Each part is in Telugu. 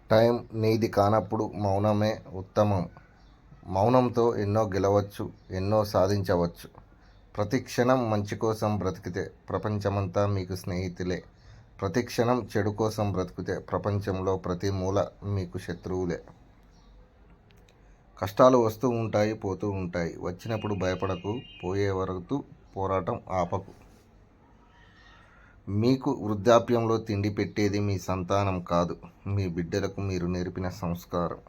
టైం నీది కానప్పుడు మౌనమే ఉత్తమం. మౌనంతో ఎన్నో గెలవచ్చు, ఎన్నో సాధించవచ్చు. ప్రతి క్షణం మంచి కోసం బ్రతికితే ప్రపంచమంతా మీకు స్నేహితులే. ప్రతి క్షణం చెడు కోసం బ్రతికితే ప్రపంచంలో ప్రతి మూల మీకు శత్రువులే. కష్టాలు వస్తూ ఉంటాయి, పోతూ ఉంటాయి. వచ్చినప్పుడు భయపడకు, పోయే వరకు పోరాటం ఆపకు. మీకు వృద్ధాప్యంలో తిండి పెట్టేది మీ సంతానం కాదు, మీ బిడ్డలకు మీరు నేర్పిన సంస్కారం.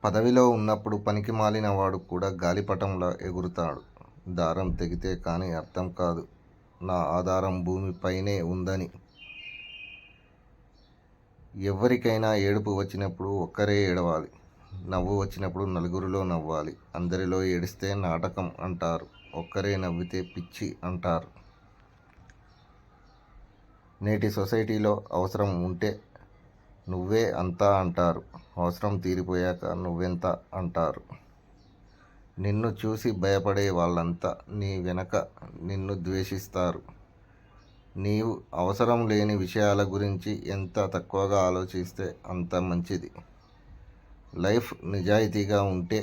పదవిలో ఉన్నప్పుడు పనికిమాలిన వాడు కూడా గాలిపటంలా ఎగురుతాడు. దారం తెగితే కానీ అర్థం కాదు నా ఆధారం భూమిపైనే ఉందని. ఎవరికైనా ఏడుపు వచ్చినప్పుడు ఒక్కరే ఏడవాలి, నవ్వు వచ్చినప్పుడు నలుగురిలో నవ్వాలి. అందరిలో ఏడిస్తే నాటకం అంటారు, ఒక్కరే నవ్వితే పిచ్చి అంటారు. నేటి సొసైటీలో అవసరం ఉంటే నువ్వే అంతా అంటారు, అవసరం తీరిపోయాక నువ్వెంత అంటారు. నిన్ను చూసి భయపడే వాళ్ళంతా నీ వెనక నిన్ను ద్వేషిస్తారు. నీవు అవసరం లేని విషయాల గురించి ఎంత తక్కువగా ఆలోచిస్తే అంత మంచిది. లైఫ్ నిజాయితీగా ఉంటే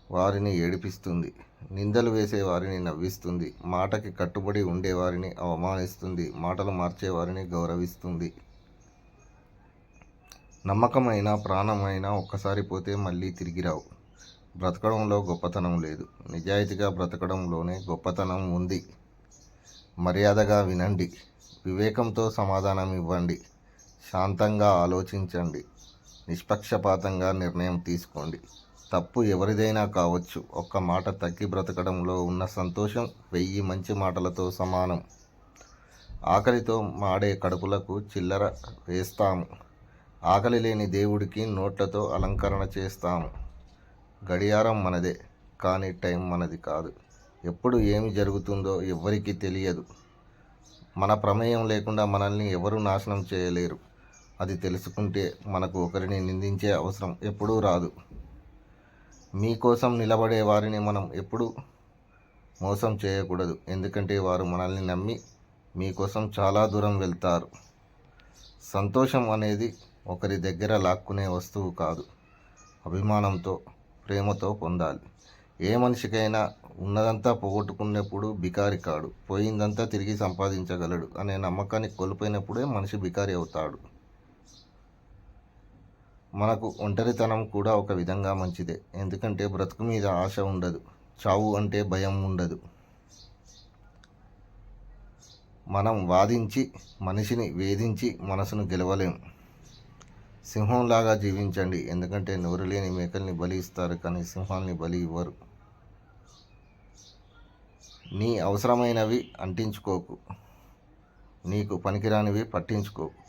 వారిని ఏడిపిస్తుంది, నిందలు వేసే వారిని నవ్విస్తుంది, మాటకి కట్టుబడి ఉండేవారిని అవమానిస్తుంది, మాటలు మార్చేవారిని గౌరవిస్తుంది. నమ్మకమైన ప్రాణమైన ఒక్కసారి పోతే మళ్ళీ తిరిగి రావు. బ్రతకడంలో గొప్పతనం లేదు, నిజాయితీగా బ్రతకడంలోనే గొప్పతనం ఉంది. మర్యాదగా వినండి, వివేకంతో సమాధానం ఇవ్వండి, శాంతంగా ఆలోచించండి, నిష్పక్షపాతంగా నిర్ణయం తీసుకోండి. తప్పు ఎవరిదైనా కావచ్చు, ఒక్క మాట తగ్గి బ్రతకడంలో ఉన్న సంతోషం 1000 మంచి మాటలతో సమానం. ఆకలితో మాడే కడుపులకు చిల్లర వేస్తాము, ఆకలి లేని దేవుడికి నోట్లతో అలంకరణ చేస్తాము. గడియారం మనదే, కానీ టైం మనది కాదు. ఎప్పుడు ఏమి జరుగుతుందో ఎవ్వరికీ తెలియదు. మన ప్రమేయం లేకుండా మనల్ని ఎవరూ నాశనం చేయలేరు. అది తెలుసుకుంటే మనకు ఒకరిని నిందించే అవసరం ఎప్పుడూ రాదు. మీకోసం నిలబడే వారిని మనం ఎప్పుడూ మోసం చేయకూడదు, ఎందుకంటే వారు మనల్ని నమ్మి మీకోసం చాలా దూరం వెళ్తారు. సంతోషం అనేది ఒకరి దగ్గర లాక్కునే వస్తువు కాదు, అభిమానంతో, ప్రేమతో పొందాలి. ఏ మనిషికైనా ఉన్నదంతా పోగొట్టుకున్నప్పుడు బికారి కాడు, పోయిందంతా తిరిగి సంపాదించగలడు అనే నమ్మకాన్ని కోల్పోయినప్పుడే మనిషి బికారి అవుతాడు. మనకు ఒంటరితనం కూడా ఒక విధంగా మంచిదే, ఎందుకంటే బ్రతుకు మీద ఆశ ఉండదు, చావు అంటే భయం ఉండదు. మనం వాదించి మనిషిని వేధించి మనసును గెలవలేం. సింహంలాగా జీవించండి, ఎందుకంటే నోరు లేని మేకల్ని బలి ఇస్తారు, కానీ సింహాల్ని బలి ఇవ్వరు. నీ అవసరమైనవి అంటించుకోకు, నీకు పనికిరానివి పట్టించుకోకు.